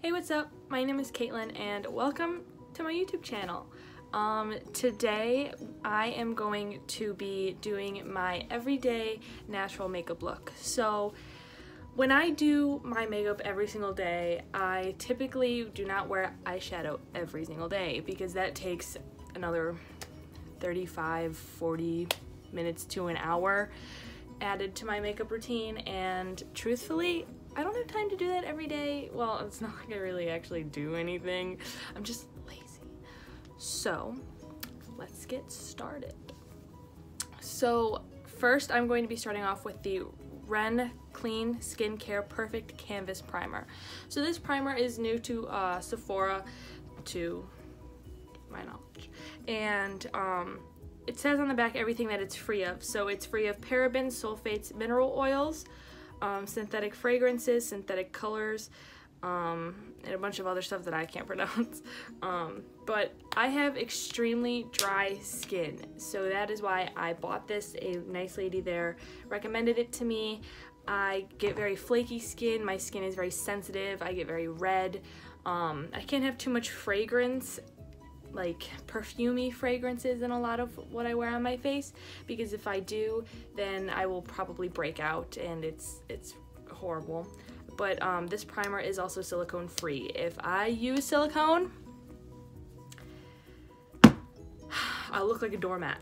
Hey, what's up? My name is Caitlin and welcome to my YouTube channel. Today I am going to be doing my everyday natural makeup look. So when I do my makeup every single day, I typically do not wear eyeshadow every single day because that takes another 35-40 minutes to an hour added to my makeup routine, and truthfully I don't have time to do that every day. Well, it's not like I really actually do anything. I'm just lazy. So let's get started. So first I'm going to be starting off with the REN Clean Skincare Perfect Canvas Primer. So this primer is new to Sephora, to my knowledge, and it says on the back everything that it's free of. So it's free of parabens, sulfates, mineral oils, synthetic fragrances, synthetic colors, and a bunch of other stuff that I can't pronounce. But I have extremely dry skin, so that is why I bought this. A nice lady there recommended it to me. I get very flaky skin, my skin is very sensitive, I get very red. I can't have too much fragrance, like perfumey fragrances, in a lot of what I wear on my face, because if I do, then I will probably break out and it's horrible. But this primer is also silicone free. If I use silicone, I'll look like a doormat.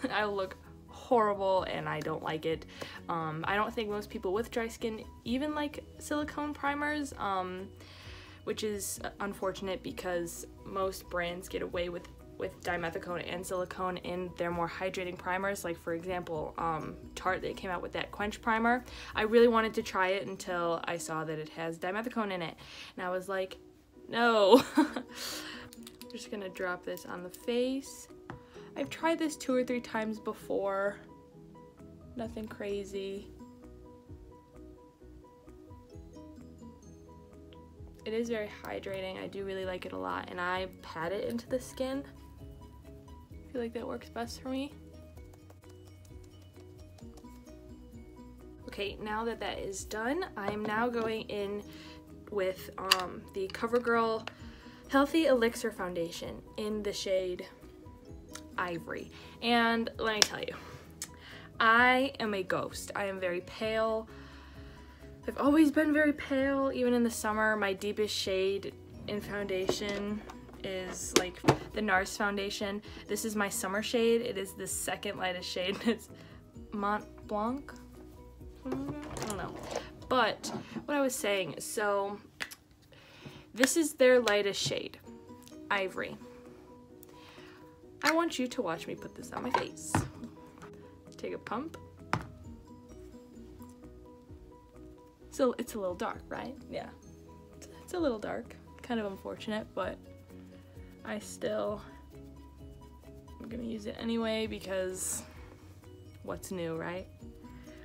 I'll look horrible and I don't like it. I don't think most people with dry skin even like silicone primers, which is unfortunate because most brands get away with dimethicone and silicone in their more hydrating primers. Like for example, Tarte, they came out with that Quench primer. I really wanted to try it until I saw that it has dimethicone in it, and I was like, no. Just gonna drop this on the face. I've tried this 2 or 3 times before, nothing crazy. It is very hydrating. I do really like it a lot, and I pat it into the skin. I feel like that works best for me. Okay, now that that is done, I'm now going in with the Covergirl Healthy Elixir Foundation in the shade Ivory. And let me tell you, I am a ghost. I am very pale. I've always been very pale, even in the summer. My deepest shade in foundation is like the NARS foundation. This is my summer shade. It is the second lightest shade. It's Mont Blanc? I don't know. But what I was saying, so this is their lightest shade, Ivory. I want you to watch me put this on my face. Take a pump. So it's a little dark, right? Yeah, it's a little dark, kind of unfortunate, but I'm gonna use it anyway because what's new, right?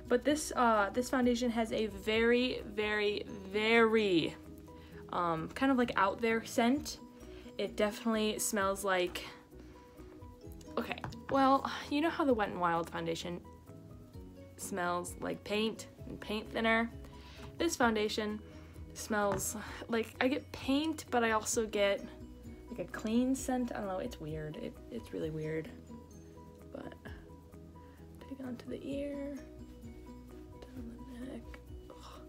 But this this foundation has a very, very, very kind of like out there scent. It definitely smells like, okay, well, you know how the Wet n Wild foundation smells like paint and paint thinner? This foundation smells like I get paint, but I also get like a clean scent. I don't know, it's weird. It's really weird. But take it onto the ear, down the neck. Ugh.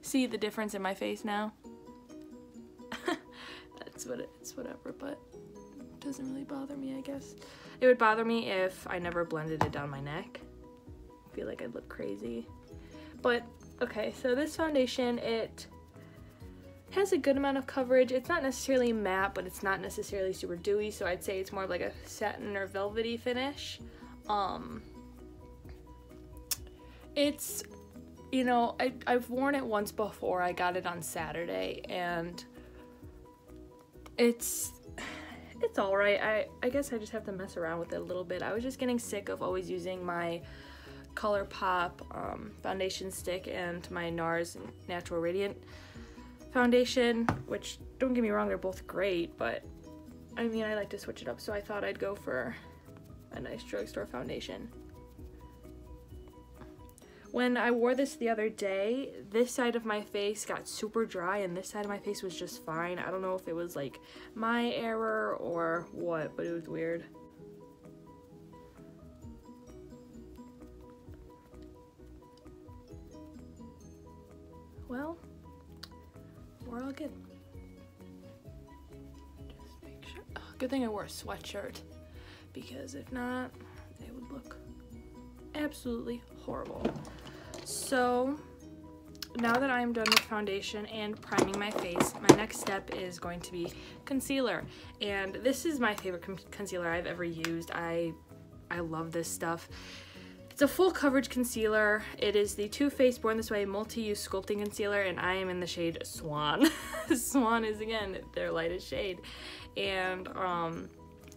See the difference in my face now? That's what it's whatever, but it doesn't really bother me, I guess. It would bother me if I never blended it down my neck. I feel like I'd look crazy. But okay, so this foundation, it has a good amount of coverage. It's not necessarily matte, but it's not necessarily super dewy, so I'd say it's more of like a satin or velvety finish. It's, you know, I've worn it once before. I got it on Saturday, and it's all right. I guess I just have to mess around with it a little bit. I was just getting sick of always using my Colourpop foundation stick and my NARS Natural Radiant foundation, which, don't get me wrong, they're both great, but I mean, I like to switch it up, so I thought I'd go for a nice drugstore foundation. When I wore this the other day, this side of my face got super dry and this side of my face was just fine. I don't know if it was like my error or what, but it was weird. Well, we're all good. Just make sure. Oh, good thing I wore a sweatshirt, because if not, it would look absolutely horrible. So now that I'm done with foundation and priming my face, my next step is going to be concealer. And this is my favorite concealer I've ever used. I love this stuff. It's a full coverage concealer. It is the Too Faced Born This Way multi-use sculpting concealer, and I am in the shade Swan. Swan is, again, their lightest shade. And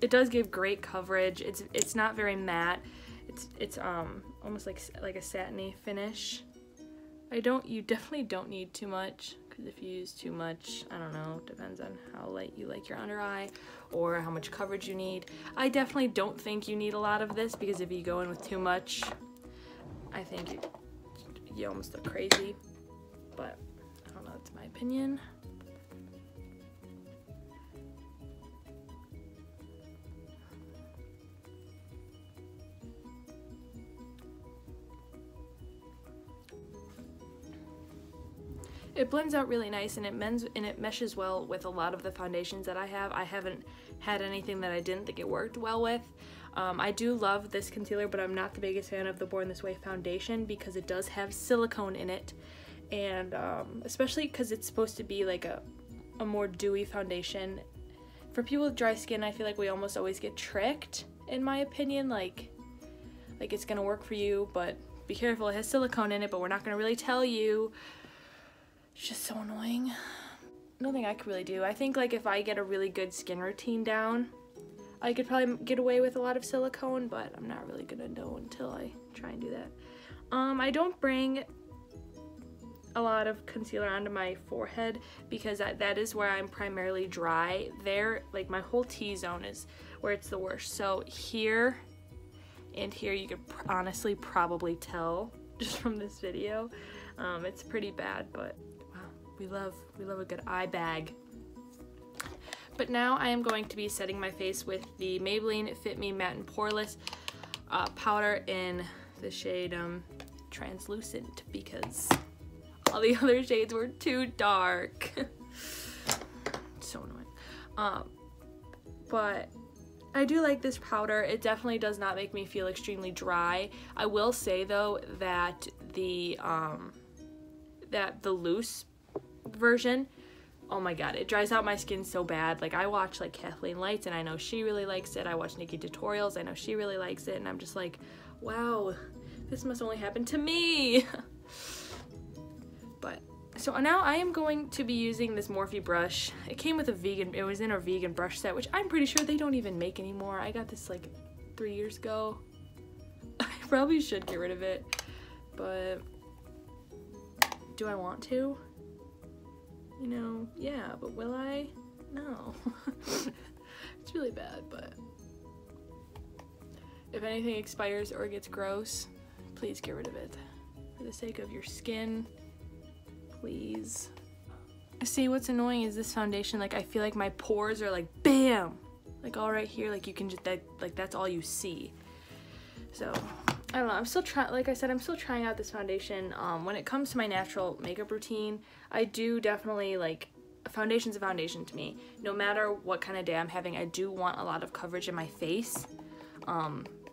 it does give great coverage. It's not very matte. It's almost like a satiny finish. You definitely don't need too much, because if you use too much, I don't know, depends on how light you like your under eye or how much coverage you need. I definitely don't think you need a lot of this, because if you go in with too much, I think you almost look crazy. But I don't know, that's my opinion. It blends out really nice, and it meshes well with a lot of the foundations that I have. I haven't had anything that I didn't think it worked well with. I do love this concealer, but I'm not the biggest fan of the Born This Way foundation, because it does have silicone in it, and especially because it's supposed to be like a more dewy foundation. For people with dry skin, I feel like we almost always get tricked, in my opinion, like it's gonna work for you, but be careful, it has silicone in it, but we're not gonna really tell you. It's just so annoying. Nothing I could really do. I think like if I get a really good skin routine down, I could probably get away with a lot of silicone, but I'm not really gonna know until I try and do that. I don't bring a lot of concealer onto my forehead, because that is where I'm primarily dry. There, like my whole T-zone is where it's the worst. So here and here, you could honestly probably tell just from this video. It's pretty bad, but we love a good eye bag. But now I am going to be setting my face with the Maybelline Fit Me Matte and Poreless powder in the shade Translucent, because all the other shades were too dark. So annoying. But I do like this powder. It definitely does not make me feel extremely dry. I will say though that the loose version, oh my god, it dries out my skin so bad. Like I watch like Kathleen Lights, and I know she really likes it. I watch Nikki Tutorials, I know she really likes it, and I'm just like, wow, this must only happen to me. But so now I am going to be using this Morphe brush. It came with it was in a vegan brush set, which I'm pretty sure they don't even make anymore. I got this like 3 years ago. I probably should get rid of it, but do I want to? You know, yeah, but will I? No. It's really bad, but if anything expires or gets gross, please get rid of it. For the sake of your skin, please. See, what's annoying is this foundation, like I feel like my pores are like bam, like all right here, like you can just, that's all you see. So I don't know, I'm still trying, like I said, I'm still trying out this foundation. When it comes to my natural makeup routine, I do definitely, like, foundation's a foundation to me. No matter what kind of day I'm having, I do want a lot of coverage in my face.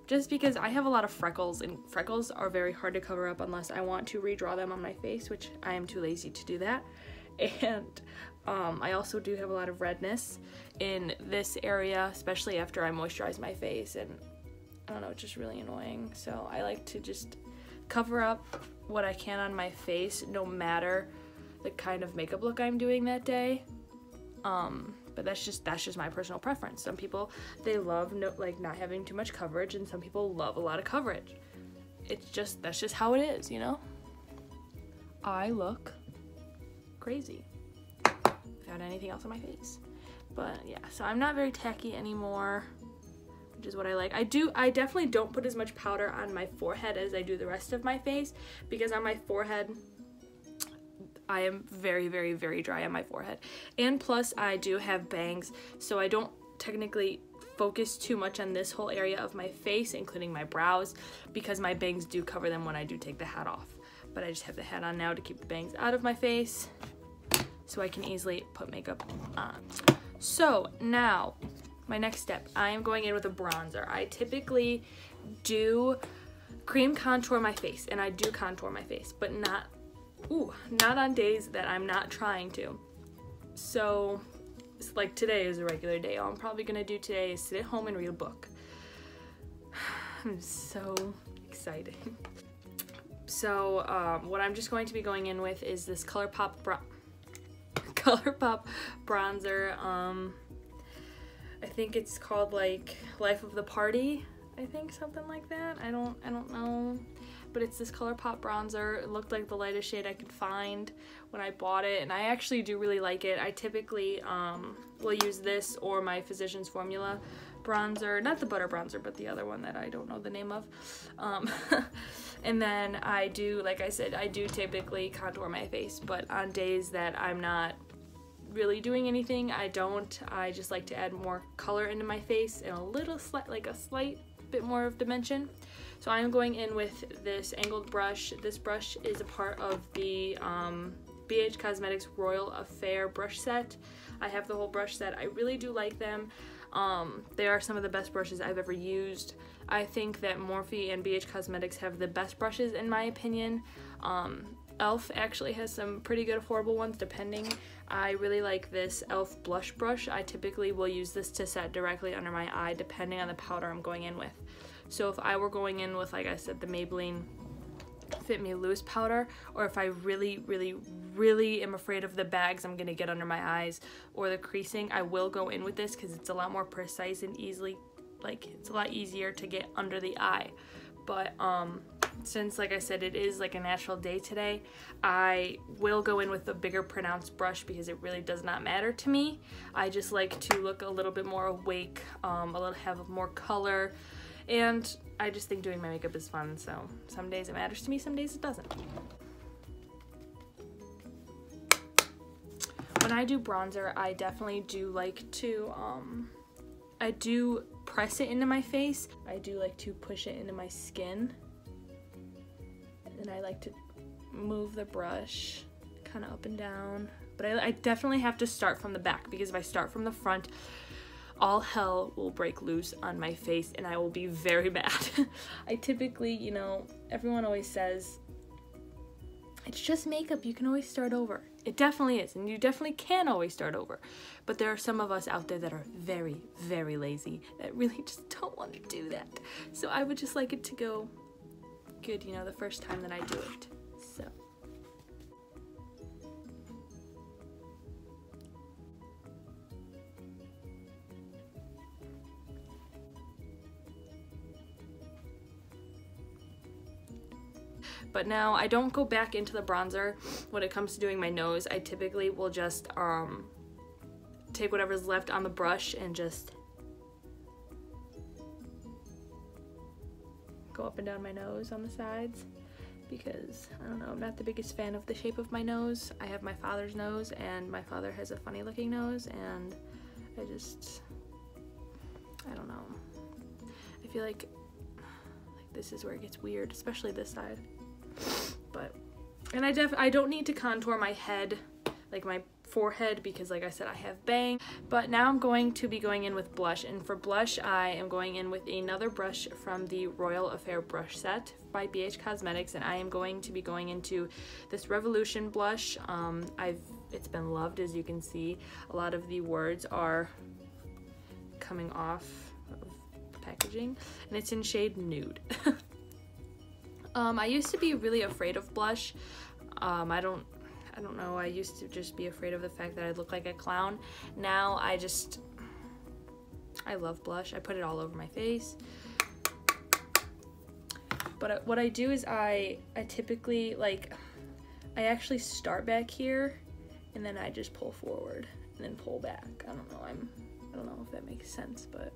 Just because I have a lot of freckles, and freckles are very hard to cover up unless I want to redraw them on my face, which I am too lazy to do that. And I also do have a lot of redness in this area, especially after I moisturize my face, and I don't know, it's just really annoying. So I like to just cover up what I can on my face, no matter the kind of makeup look I'm doing that day. But that's just my personal preference. Some people, they love not having too much coverage, and some people love a lot of coverage. That's just how it is, you know? I look crazy without anything else on my face. But yeah, so I'm not very tacky anymore. which is what I like. I definitely don't put as much powder on my forehead as I do the rest of my face, because on my forehead, I am very, very, very dry on my forehead. And plus, I do have bangs, so I don't technically focus too much on this whole area of my face, including my brows, because my bangs do cover them when I do take the hat off. But I just have the hat on now to keep the bangs out of my face, so I can easily put makeup on. So now, my next step, I am going in with a bronzer. I typically do cream contour my face, and I do contour my face, but not on days that I'm not trying to. So, it's like today is a regular day. All I'm probably gonna do today is sit at home and read a book. I'm so excited. So, what I'm just going to be going in with is this Colourpop bronzer. I think it's called like Life of the Party. I think something like that. I don't know. But it's this Colourpop bronzer. It looked like the lightest shade I could find when I bought it, and I actually do really like it. I typically will use this or my Physicians Formula bronzer, not the butter bronzer, but the other one that I don't know the name of. And then I do, like I said, I do typically contour my face, but on days that I'm not really doing anything, I don't. I just like to add more color into my face and a slight bit more of dimension. So I'm going in with this angled brush. This brush is a part of the BH Cosmetics Royal Affair brush set. I have the whole brush set. I really do like them. They are some of the best brushes I've ever used. I think that Morphe and BH Cosmetics have the best brushes in my opinion. e.l.f. actually has some pretty good affordable ones depending. I really like this e.l.f. blush brush. I typically will use this to set directly under my eye depending on the powder I'm going in with. So if I were going in with, like I said, the Maybelline Fit Me loose powder, or if I really, really, really am afraid of the bags I'm gonna get under my eyes or the creasing, I will go in with this because it's a lot more precise and easily, like, it's a lot easier to get under the eye. But since, like I said, it is like a natural day today, I will go in with a bigger pronounced brush because it really does not matter to me. I just like to look a little bit more awake, have more color, and I just think doing my makeup is fun, so some days it matters to me, some days it doesn't. When I do bronzer, I definitely do like to, I do press it into my face. I do like to push it into my skin. And I like to move the brush kind of up and down. But I definitely have to start from the back, because if I start from the front, all hell will break loose on my face and I will be very mad. I typically, you know, everyone always says, it's just makeup, you can always start over. It definitely is, and you definitely can always start over. But there are some of us out there that are very, very lazy, that really just don't want to do that. So I would just like it to go good, you know, the first time that I do it. So. But now I don't go back into the bronzer when it comes to doing my nose. I typically will just take whatever's left on the brush and just go up and down my nose on the sides, because I don't know, I'm not the biggest fan of the shape of my nose. I have my father's nose, and my father has a funny looking nose, and I don't know. I feel like this is where it gets weird, especially this side. But, and I don't need to contour my head, like my forehead, because like I said, I have bangs. But now I'm going to be going in with blush, and for blush I am going in with another brush from the Royal Affair brush set by BH Cosmetics, and I am going to be going into this Revolution blush. It's been loved, as you can see. A lot of the words are coming off of the packaging, and it's in shade Nude. I used to be really afraid of blush. I don't know, I used to just be afraid of the fact that I look like a clown. Now I love blush. I put it all over my face. But what I do is I typically, like, I actually start back here and then I just pull forward and then pull back. I don't know if that makes sense, but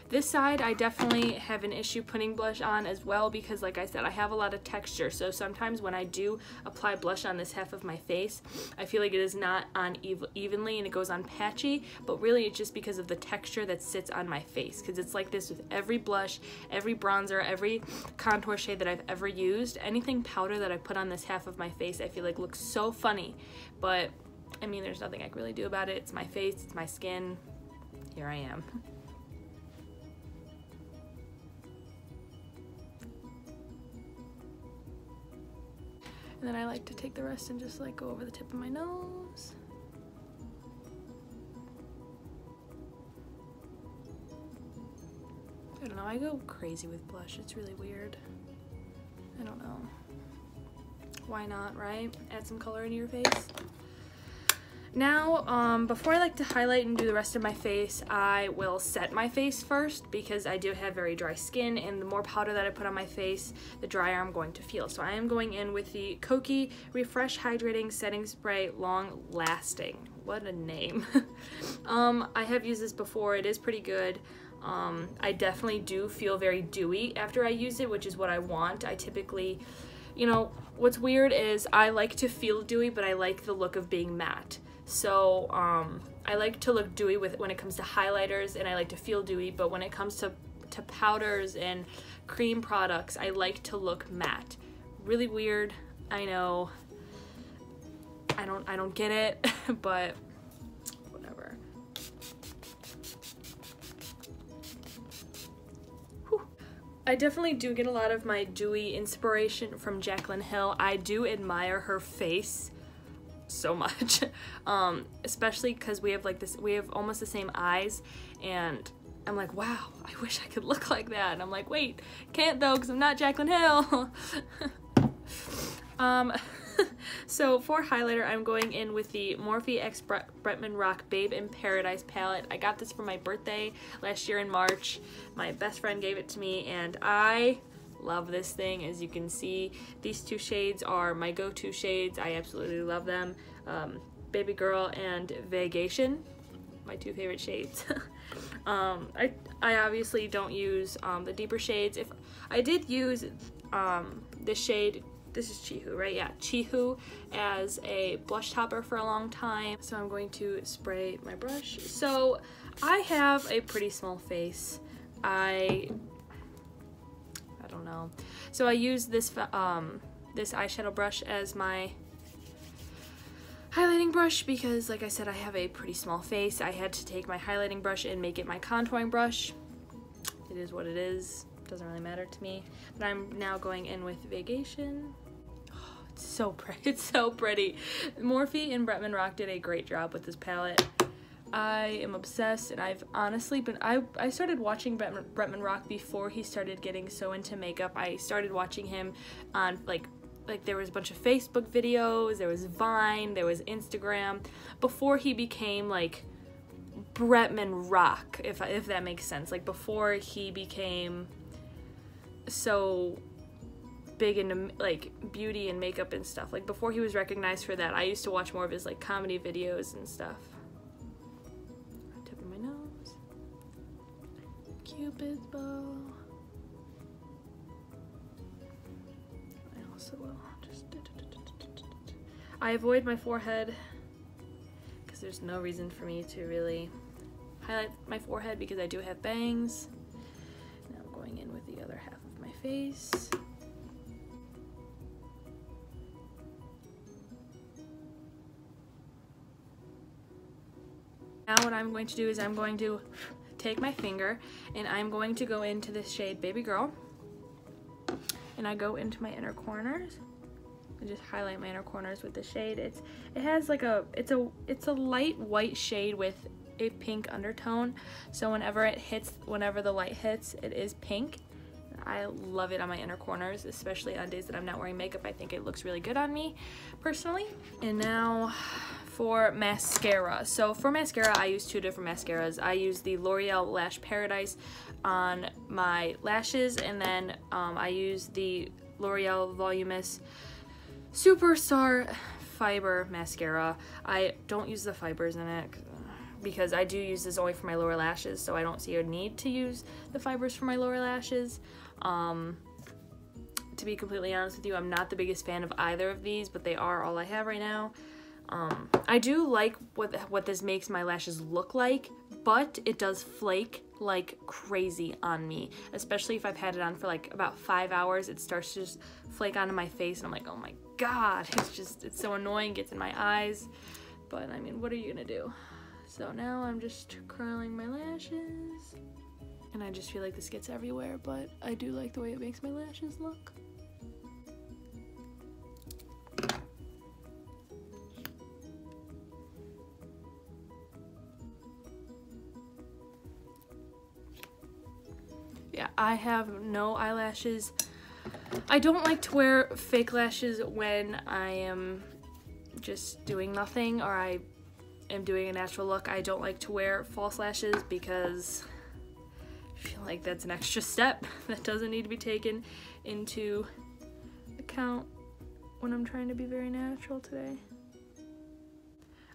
This side, I definitely have an issue putting blush on as well because, like I said, I have a lot of texture. So sometimes when I do apply blush on this half of my face, I feel like it is not on evenly and it goes on patchy, but really it's just because of the texture that sits on my face, because it's like this with every blush, every bronzer, every contour shade that I've ever used. Anything powder that I put on this half of my face, I feel like looks so funny, but I mean, there's nothing I can really do about it. It's my face, it's my skin. Here I am. And then I like to take the rest and just like go over the tip of my nose. I don't know, I go crazy with blush. It's really weird. I don't know. Why not, right? Add some color into your face. Now, before I like to highlight and do the rest of my face, I will set my face first because I do have very dry skin, and the more powder that I put on my face, the drier I'm going to feel. So I am going in with the Kokie Refresh Hydrating Setting Spray Long Lasting. What a name. I have used this before. It is pretty good. I definitely do feel very dewy after I use it, which is what I want. I typically, you know, what's weird is I like to feel dewy, but I like the look of being matte. So I like to look dewy when it comes to highlighters, and I like to feel dewy, but when it comes to powders and cream products, I like to look matte. Really weird, I know. I don't get it, but whatever. Whew. I definitely do get a lot of my dewy inspiration from Jaclyn Hill. I do admire her face so much, especially because we have almost the same eyes, and I'm like, wow, I wish I could look like that. And I'm like, wait, can't though, because I'm not Jaclyn Hill. So for highlighter, I'm going in with the Morphe X Bretman Rock Babe in Paradise palette. I got this for my birthday last year in March. My best friend gave it to me, and I love this thing. As you can see, these two shades are my go-to shades. I absolutely love them. Baby Girl and Vacation, my two favorite shades. I obviously don't use the deeper shades. If I did use this shade, this is Chihu, right? Yeah, Chihu, as a blush topper for a long time. So I'm going to spray my brush. So I have a pretty small face. I don't know. So I use this this eyeshadow brush as my highlighting brush because, like I said, I have a pretty small face. I had to take my highlighting brush and make it my contouring brush. It is what it is. Doesn't really matter to me. But I'm now going in with Vacation. Oh, it's so pretty. It's so pretty. Morphe and Bretman Rock did a great job with this palette. I am obsessed, and I've honestly been, I started watching Bretman Rock before he started getting so into makeup. I started watching him on like there was a bunch of Facebook videos, there was Vine, there was Instagram, before he became like Bretman Rock, if that makes sense. Like before he became so big into like beauty and makeup and stuff. Like before he was recognized for that, I used to watch more of his like comedy videos and stuff. Tip of my nose. Cupid's bow. I also will just... I avoid my forehead because there's no reason for me to really highlight my forehead because I do have bangs. Now I'm going in with the other half of my face. Now what I'm going to do is I'm going to take my finger and I'm going to go into this shade Baby Girl, and I go into my inner corners and just highlight my inner corners with the shade. It has like it's a light white shade with a pink undertone, so whenever the light hits, it is pink. I love it on my inner corners, especially on days that I'm not wearing makeup. I think it looks really good on me personally. And now for mascara. So for mascara, I use two different mascaras. I use the L'Oreal Lash Paradise on my lashes, and then I use the L'Oreal Voluminous Superstar Fiber Mascara. I don't use the fibers in it. because I do use this only for my lower lashes, so I don't see a need to use the fibers for my lower lashes. To be completely honest with you, I'm not the biggest fan of either of these, but they are all I have right now. I do like what this makes my lashes look like, but it does flake like crazy on me, especially if I've had it on for like about 5 hours. It starts to just flake onto my face and I'm like, oh my god, it's so annoying, gets in my eyes. But I mean, what are you gonna do? So now I'm just curling my lashes, and I just feel like this gets everywhere, but I do like the way it makes my lashes look. Yeah, I have no eyelashes. I don't like to wear fake lashes when I am just doing nothing or I am doing a natural look. I don't like to wear false lashes because I feel like that's an extra step that doesn't need to be taken into account when I'm trying to be very natural today.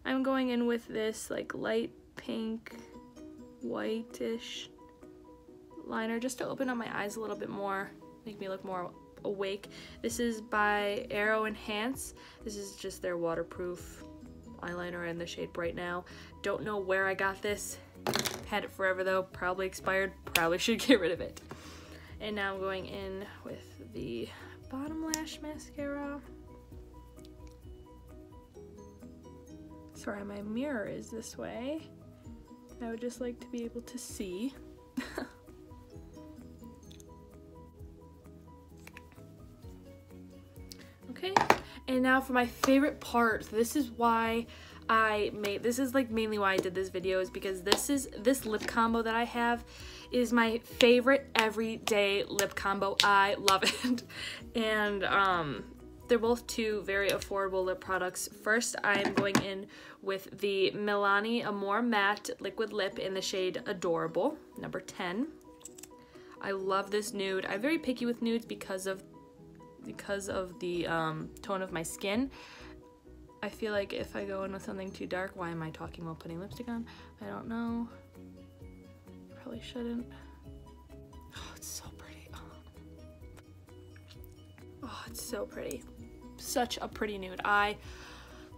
I'm going in with this like light pink, whitish liner just to open up my eyes a little bit more, make me look more awake. This is by Aero Enhance. This is just their waterproof eyeliner in the shade Bright Now. Don't know where I got this. Had it forever though, probably expired, probably should get rid of it. And now I'm going in with the bottom lash mascara. Sorry, my mirror is this way. I would just like to be able to see. Okay, and now for my favorite part. This is why this is like mainly why I did this video, is because this lip combo that I have is my favorite everyday lip combo. I love it. And they're both two very affordable lip products. First, I'm going in with the Milani Amore Matte Liquid Lip in the shade Adorable, number 10. I love this nude. I'm very picky with nudes because of the tone of my skin. I feel like if I go in with something too dark, why am I talking while putting lipstick on? I don't know. Probably shouldn't. Oh, it's so pretty. Oh, it's so pretty. Such a pretty nude. I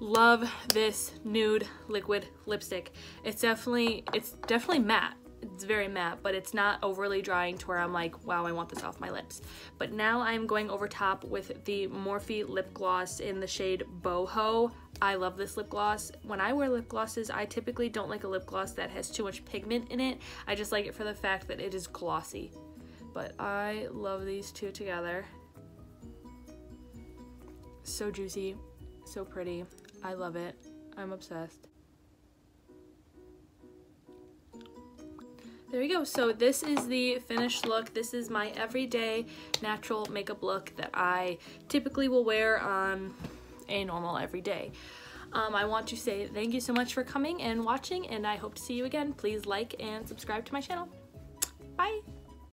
love this nude liquid lipstick. It's definitely matte. It's very matte, but it's not overly drying to where I'm like, wow, I want this off my lips. But now I'm going over top with the Morphe lip gloss in the shade Boho. I love this lip gloss. When I wear lip glosses, I typically don't like a lip gloss that has too much pigment in it. I just like it for the fact that it is glossy. But I love these two together. So juicy, so pretty. I love it. I'm obsessed. There you go. So this is the finished look. This is my everyday natural makeup look that I typically will wear on a normal everyday. I want to say thank you so much for coming and watching, and I hope to see you again. Please like and subscribe to my channel. Bye!